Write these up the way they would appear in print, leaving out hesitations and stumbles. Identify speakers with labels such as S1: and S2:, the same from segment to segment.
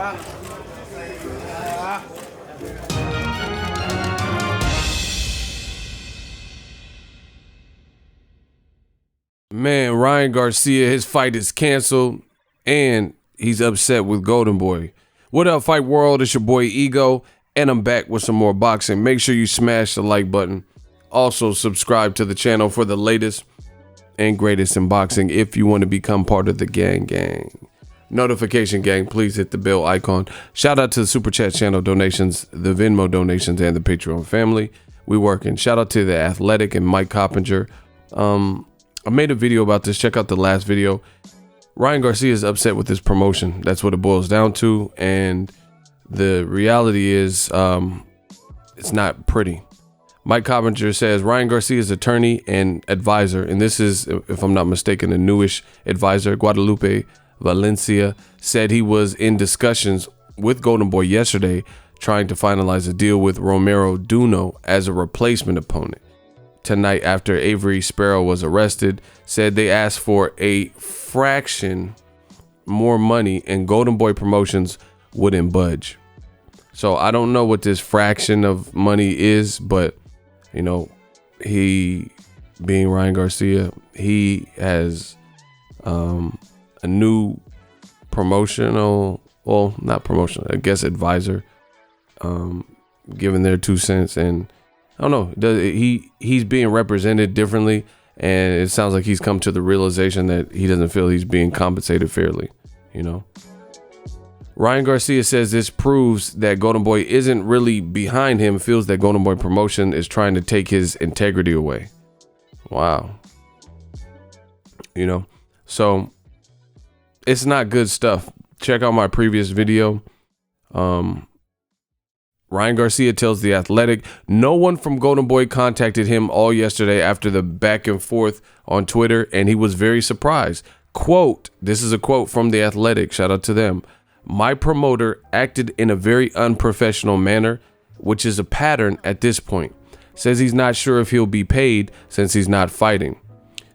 S1: Man, Ryan Garcia, his fight is canceled, and he's upset with Golden Boy. What up, Fight World? It's your boy Ego, and I'm back with some more boxing. Make sure you smash the like button. Also, subscribe to the channel for the latest and greatest in boxing if you want to become part of the gang. Notification gang, please hit the bell icon. Shout out to the Super Chat channel donations, the Venmo donations, and the Patreon family. We working. Shout out to The Athletic and Mike Coppinger. I made a video about this. Check out the last video. Ryan Garcia is upset with his promotion. That's what it boils down to. And the reality is it's not pretty. Mike Coppinger says Ryan Garcia's attorney and advisor, and this is, if I'm not mistaken, a newish advisor, Guadalupe Valencia, said he was in discussions with Golden Boy yesterday trying to finalize a deal with Romero Duno as a replacement opponent. Tonight, after Avery Sparrow was arrested, said they asked for a fraction more money and Golden Boy Promotions wouldn't budge. So I don't know what this fraction of money is, but you know, he, being Ryan Garcia, he has a new promotional, well, not promotional, I guess advisor, giving their 2 cents, and I don't know, he's being represented differently, and it sounds like he's come to the realization that he doesn't feel he's being compensated fairly, you know. Ryan Garcia says this proves that Golden Boy isn't really behind him, feels that Golden Boy Promotion is trying to take his integrity away. Wow. You know, so it's not good stuff. Check out my previous video. Ryan Garcia tells The Athletic no one from Golden Boy contacted him all yesterday after the back and forth on Twitter, and he was very surprised. Quote, this is a quote from The Athletic. Shout out to them. My promoter acted in a very unprofessional manner, which is a pattern at this point. Says he's not sure if he'll be paid since he's not fighting.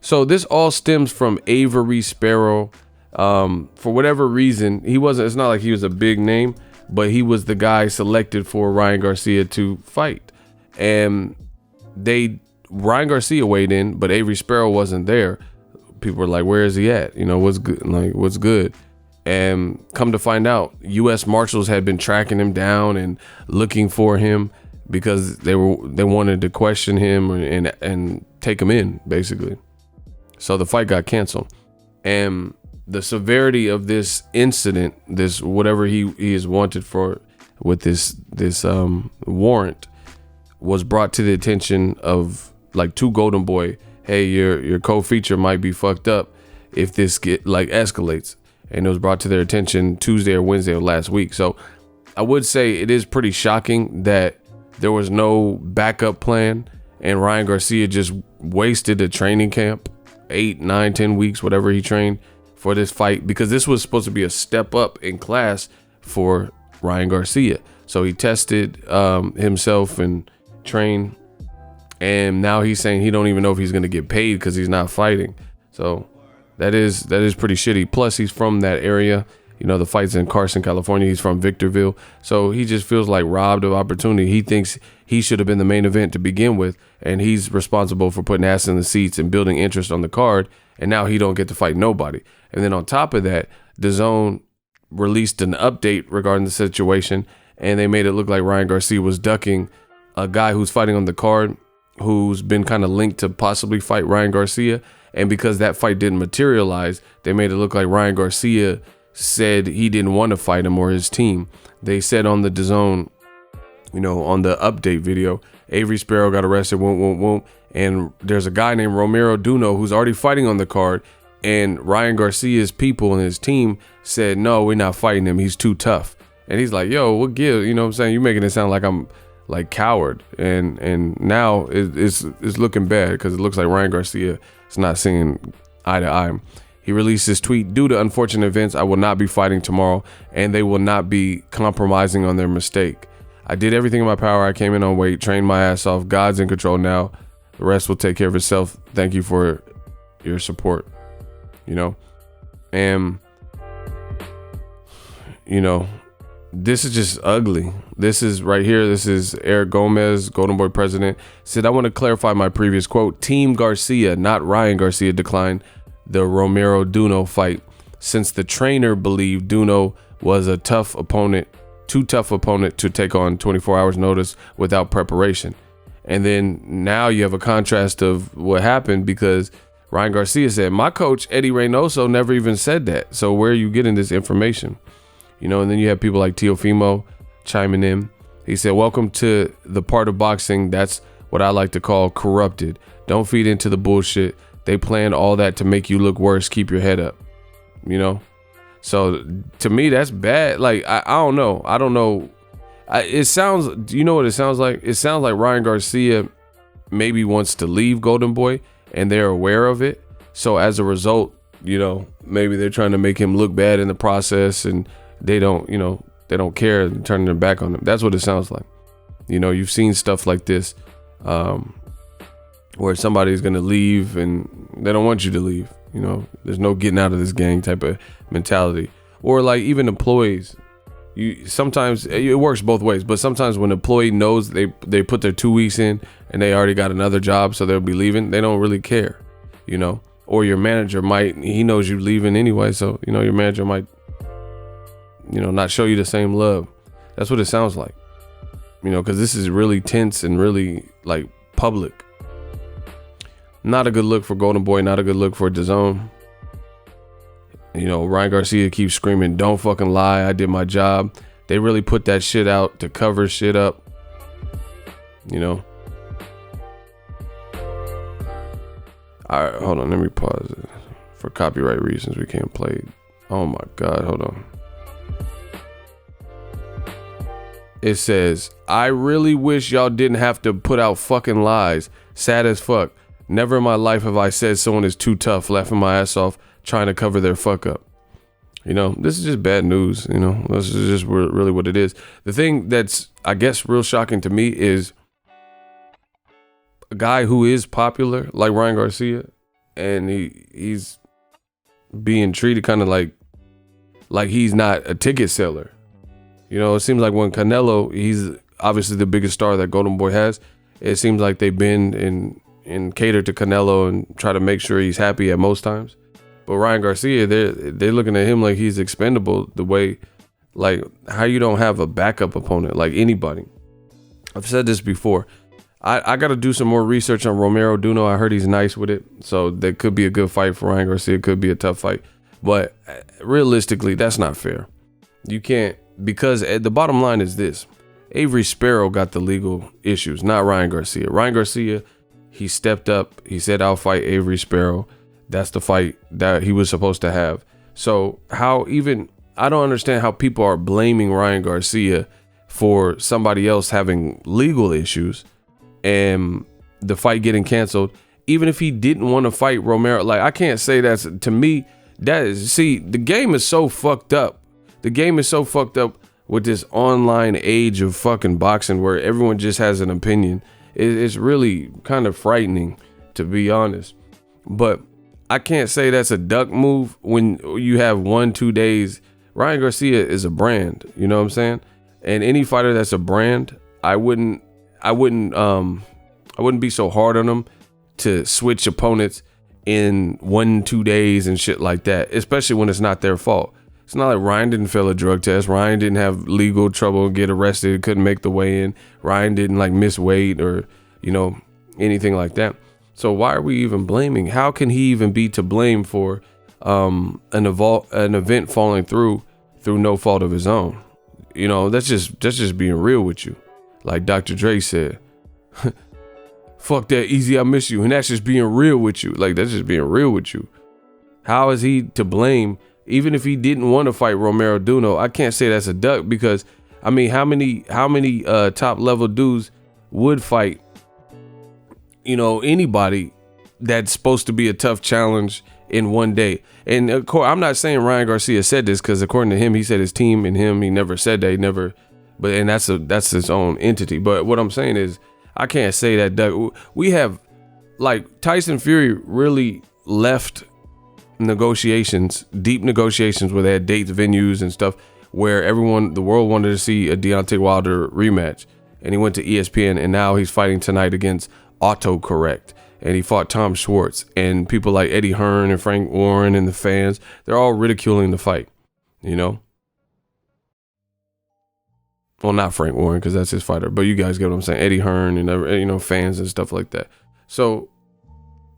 S1: So this all stems from Avery Sparrow. For whatever reason, it's not like he was a big name, but he was the guy selected for Ryan Garcia to fight. And Ryan Garcia weighed in, but Avery Sparrow wasn't there. People were like, where is he at? You know, what's good? Like, what's good? And come to find out, U.S. Marshals had been tracking him down and looking for him because they wanted to question him and take him in, basically. So the fight got canceled. And the severity of this incident, this whatever he is wanted for with this warrant, was brought to the attention of like to Golden Boy. Hey, your co-feature might be fucked up if this escalates. And it was brought to their attention Tuesday or Wednesday of last week. So I would say it is pretty shocking that there was no backup plan and Ryan Garcia just wasted a training camp, 8, 9, 10 weeks, whatever he trained for this fight, because this was supposed to be a step up in class for Ryan Garcia. So he tested himself and trained, and now he's saying he don't even know if he's going to get paid because he's not fighting. So that is pretty shitty. Plus, he's from that area. You know, the fight's in Carson, California. He's from Victorville. So he just feels like robbed of opportunity. He thinks he should have been the main event to begin with, and he's responsible for putting ass in the seats and building interest on the card, and now he don't get to fight nobody. And then on top of that, DAZN released an update regarding the situation, and they made it look like Ryan Garcia was ducking a guy who's fighting on the card who's been kind of linked to possibly fight Ryan Garcia. And because that fight didn't materialize, they made it look like Ryan Garcia said he didn't want to fight him or his team. They said on the DAZN, you know, on the update video, Avery Sparrow got arrested, and there's a guy named Romero Duno who's already fighting on the card, and Ryan Garcia's people and his team said, no, we're not fighting him, he's too tough. And he's like, yo, what gives? You know what I'm saying? You're making it sound like I'm like coward. And now it's looking bad because it looks like Ryan Garcia is not seeing eye to eye. He released this tweet: due to unfortunate events, I will not be fighting tomorrow, and they will not be compromising on their mistake. I did everything in my power. I came in on weight, trained my ass off. God's in control now. The rest will take care of itself. Thank you for your support. You know, and you know, this is just ugly. This is right here. This is Eric Gomez, Golden Boy president, said, I want to clarify my previous quote. Team Garcia, not Ryan Garcia, declined the Romero Duno fight since the trainer believed Duno was a too tough opponent to take on 24 hours notice without preparation. And then now you have a contrast of what happened, because Ryan Garcia said, my coach, Eddie Reynoso, never even said that. So where are you getting this information? And then you have people like Teofimo chiming in. He said, welcome to the part of boxing that's what I like to call corrupted. Don't feed into the bullshit. They plan all that to make you look worse. Keep your head up. So to me, that's bad. Like, I don't know. I don't know. It sounds, do you know what it sounds like? It sounds like Ryan Garcia maybe wants to leave Golden Boy and they're aware of it. So as a result, maybe they're trying to make him look bad in the process, and they don't care and turning their back on him. That's what it sounds like. You've seen stuff like this, where somebody's going to leave and they don't want you to leave. There's no getting out of this gang type of mentality. Or like even employees, sometimes it works both ways, but sometimes when an employee knows they put their 2 weeks in and they already got another job, so they'll be leaving, they don't really care, or your manager he knows you leaving anyway. So, your manager might, not show you the same love. That's what it sounds like, because this is really tense and really like public. Not a good look for Golden Boy, not a good look for DAZN. Ryan Garcia keeps screaming, don't fucking lie, I did my job. They really put that shit out to cover shit up. All right, hold on, let me pause it. For copyright reasons, we can't play it. Oh my God, hold on. It says, I really wish y'all didn't have to put out fucking lies. Sad as fuck. Never in my life have I said someone is too tough, laughing my ass off, trying to cover their fuck up. This is just bad news. This is just really what it is. The thing that's, I guess, real shocking to me is a guy who is popular, like Ryan Garcia, and he's being treated kind of like he's not a ticket seller. It seems like when Canelo, he's obviously the biggest star that Golden Boy has. It seems like they bend and cater to Canelo and try to make sure he's happy at most times. But Ryan Garcia, they're looking at him like he's expendable, the way, like, how you don't have a backup opponent, like anybody. I've said this before. I got to do some more research on Romero Duno. I heard he's nice with it. So that could be a good fight for Ryan Garcia. It could be a tough fight. But realistically, that's not fair. You can't, because the bottom line is this. Avery Sparrow got the legal issues, not Ryan Garcia. Ryan Garcia, he stepped up. He said, I'll fight Avery Sparrow. That's the fight that he was supposed to have. So I don't understand how people are blaming Ryan Garcia for somebody else having legal issues and the fight getting canceled, even if he didn't want to fight Romero. Like, I can't say that's, to me, the game is so fucked up. The game is so fucked up with this online age of fucking boxing where everyone just has an opinion. It's really kind of frightening, to be honest. But I can't say that's a duck move when you have 1-2 days. Ryan Garcia is a brand, you know what I'm saying? And any fighter that's a brand, I wouldn't be so hard on them to switch opponents in 1-2 days and shit like that, especially when it's not their fault. It's not like Ryan didn't fail a drug test. Ryan didn't have legal trouble, get arrested, couldn't make the weigh in. Ryan didn't miss weight or, anything like that. So why are we even blaming? How can he even be to blame for an event falling through no fault of his own? That's just being real with you. Like Dr. Dre said, fuck that easy, I miss you. And that's just being real with you. Like, that's just being real with you. How is he to blame? Even if he didn't want to fight Romero Duno, I can't say that's a duck, because I mean, how many top level dudes would fight, anybody that's supposed to be a tough challenge in one day? And of course, I'm not saying Ryan Garcia said this, because according to him, he said his team and him, he never said that. And that's his own entity. But what I'm saying is, I can't say that duck. We have, like, Tyson Fury really left deep negotiations where they had dates, venues and stuff where the world wanted to see a Deontay Wilder rematch, and he went to ESPN, and now he's fighting tonight against Autocorrect, and he fought Tom Schwartz, and people like Eddie Hearn and Frank Warren and the fans, they're all ridiculing the fight, you know? Well, not Frank Warren, because that's his fighter, but you guys get what I'm saying. Eddie Hearn and, you know, fans and stuff like that. So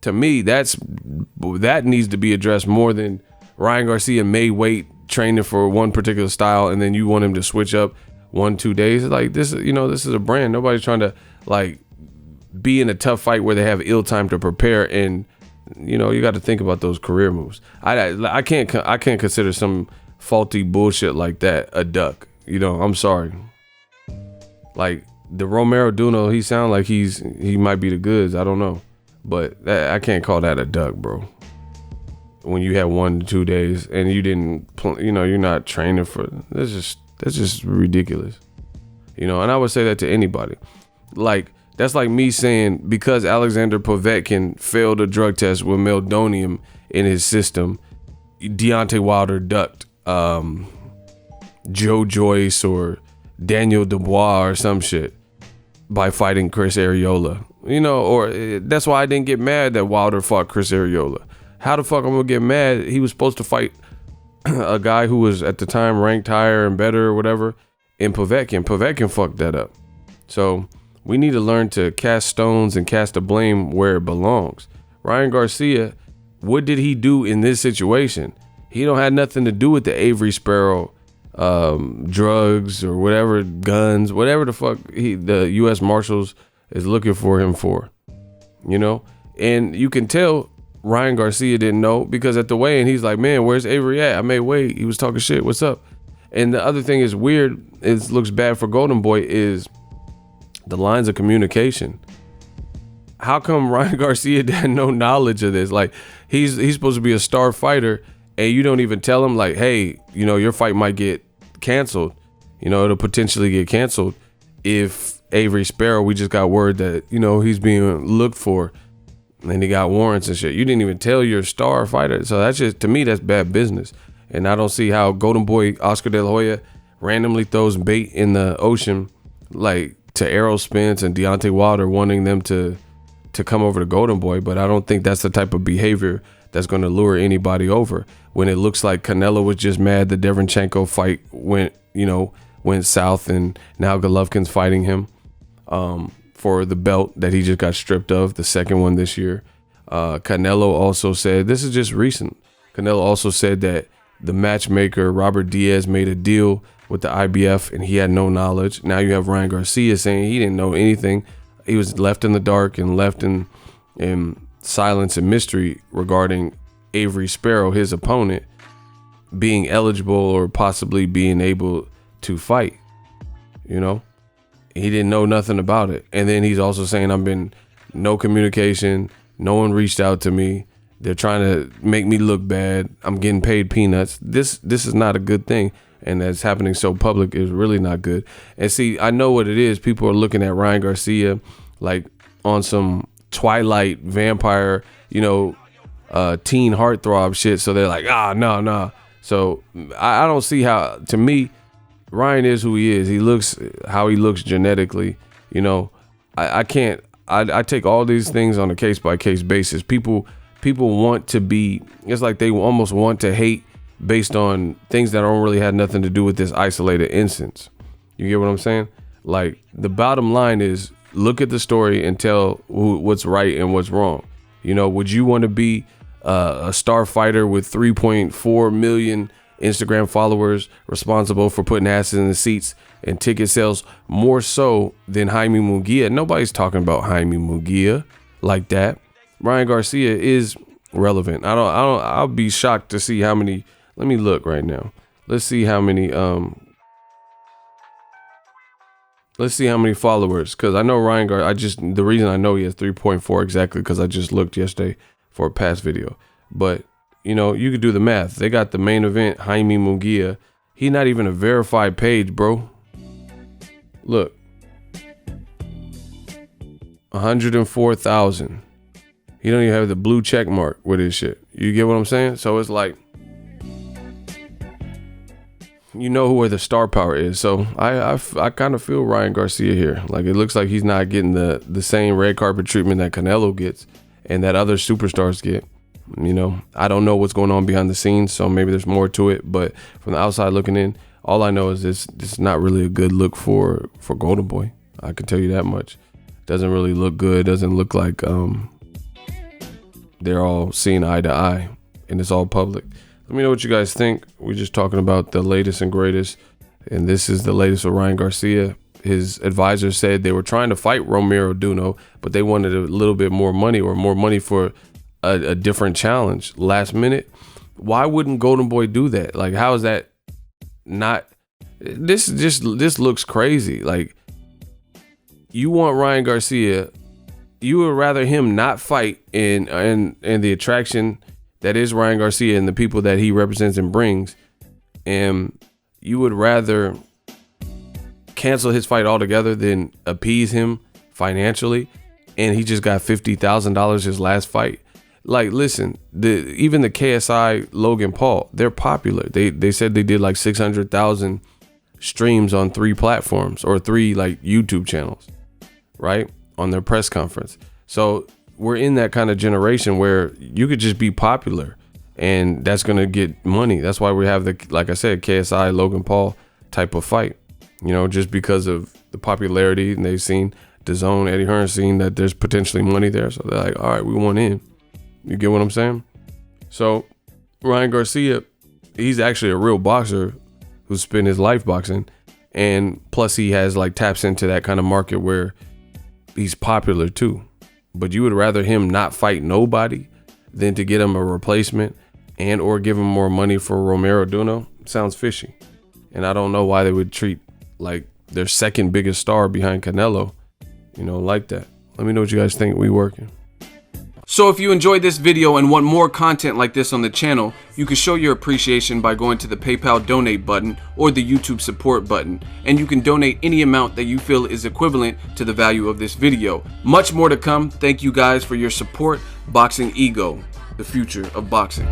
S1: to me, that needs to be addressed more than Ryan Garcia may wait training for one particular style, and then you want him to switch up 1-2 days. Like, this, you know, this is a brand. Nobody's trying to like be in a tough fight where they have ill time to prepare, and you know, you got to think about those career moves. I can't consider some faulty bullshit like that a duck. You know, I'm sorry. Like the Romero Duno, he sound like he might be the goods. I don't know, but I can't call that a duck, bro. When you had 1 to 2 days and you didn't, you know, you're not training for, that's just ridiculous. You know, and I would say that to anybody. Like, that's like me saying because Alexander Povetkin failed a drug test with meldonium in his system, Deontay Wilder ducked Joe Joyce or Daniel Dubois or some shit by fighting Chris Arreola. You know, or that's why I didn't get mad that Wilder fought Chris Arreola. How the fuck I'm gonna get mad? He was supposed to fight a guy who was at the time ranked higher and better or whatever in Povetkin. Povetkin fucked that up. So we need to learn to cast stones and cast the blame where it belongs. Ryan Garcia, what did he do in this situation? He don't have nothing to do with the Avery Sparrow drugs or whatever, guns, whatever the fuck the U.S. Marshals is looking for him for, you know? And you can tell Ryan Garcia didn't know, because at the weigh-in, he's like, man, where's Avery at? I made weight. He was talking shit. What's up? And the other thing is weird, it looks bad for Golden Boy, is the lines of communication. How come Ryan Garcia had no knowledge of this? Like, he's supposed to be a star fighter, and you don't even tell him, like, hey, you know, your fight might get canceled. You know, it'll potentially get canceled if Avery Sparrow, we just got word that, you know, he's being looked for. And he got warrants and shit. You didn't even tell your star fighter. So that's just, to me, that's bad business. And I don't see how Golden Boy Oscar De La Hoya randomly throws bait in the ocean, like to Errol Spence and Deontay Wilder, wanting them to come over to Golden Boy. But I don't think that's the type of behavior that's going to lure anybody over. When it looks like Canelo was just mad the Derevyanchenko fight went south, and now Golovkin's fighting him for the belt that he just got stripped of, the second one this year. Canelo also said, this is just recent, Canelo also said that the matchmaker Robert Diaz made a deal with the IBF and he had no knowledge. Now you have Ryan Garcia saying he didn't know anything. He was left in the dark and left in silence and mystery regarding Avery Sparrow, his opponent, being eligible or possibly being able to fight. You know, he didn't know nothing about it. And then he's also saying, I've been no communication. No one reached out to me. They're trying to make me look bad. I'm getting paid peanuts. This is not a good thing. And that's happening so public is really not good. And see, I know what it is. People are looking at Ryan Garcia like on some Twilight vampire, you know, teen heartthrob shit. So they're like, no. So I don't see how, to me, Ryan is who he is. He looks how he looks genetically. You know, I can't, I take all these things on a case by case basis. People want to be, it's like they almost want to hate based on things that don't really have nothing to do with this isolated instance. You get what I'm saying? Like, the bottom line is, look at the story and tell what's right and what's wrong. You know, would you want to be a star fighter with 3.4 million Instagram followers responsible for putting asses in the seats and ticket sales more so than Jaime Munguia? Nobody's talking about Jaime Munguia like that. Ryan Garcia is relevant. I'll be shocked to see how many. Let me look right now. Let's see how many followers, because I know Ryan the reason I know he has 3.4 exactly because I just looked yesterday for a past video. But you know, you could do the math. They got the main event, Jaime Munguia. He's not even a verified page, bro. Look, 104,000. He don't even have the blue check mark with his shit. You get what I'm saying? So it's like, you know where the star power is. So I kind of feel Ryan Garcia here. Like, it looks like he's not getting the same red carpet treatment that Canelo gets and that other superstars get. You know, I don't know what's going on behind the scenes, so maybe there's more to it. But from the outside looking in, all I know is this is not really a good look for Golden Boy. I can tell you that much. Doesn't really look good. Doesn't look like they're all seeing eye to eye, and it's all public. Let me know what you guys think. We're just talking about the latest and greatest, and this is the latest with Ryan Garcia. His advisor said they were trying to fight Romero Duno, but they wanted a little bit more money, or more money for a different challenge last minute. Why wouldn't Golden Boy do that? Like, how is that not? This looks crazy. Like, you want Ryan Garcia, you would rather him not fight in the attraction that is Ryan Garcia and the people that he represents and brings, and you would rather cancel his fight altogether than appease him financially, and he just got $50,000 his last fight. Like, listen, even the KSI Logan Paul, they're popular. They said they did like 600,000 streams on 3 platforms, or 3 like YouTube channels, right, on their press conference. So we're in that kind of generation where you could just be popular and that's going to get money. That's why we have the, like I said, KSI Logan Paul type of fight, you know, just because of the popularity, and they've seen DAZN, Eddie Hearn seen that there's potentially money there. So they're like, all right, we want in. You get what I'm saying? So Ryan Garcia, he's actually a real boxer who spent his life boxing, and plus he has like taps into that kind of market where he's popular too. But you would rather him not fight nobody than to get him a replacement and or give him more money for Romero Duno? Sounds fishy. And I don't know why they would treat like their second biggest star behind Canelo, you know, like that. Let me know what you guys think. We working. So if you enjoyed this video and want more content like this on the channel, you can show your appreciation by going to the PayPal donate button or the YouTube support button, and you can donate any amount that you feel is equivalent to the value of this video. Much more to come. Thank you guys for your support. Boxing Ego, the future of boxing.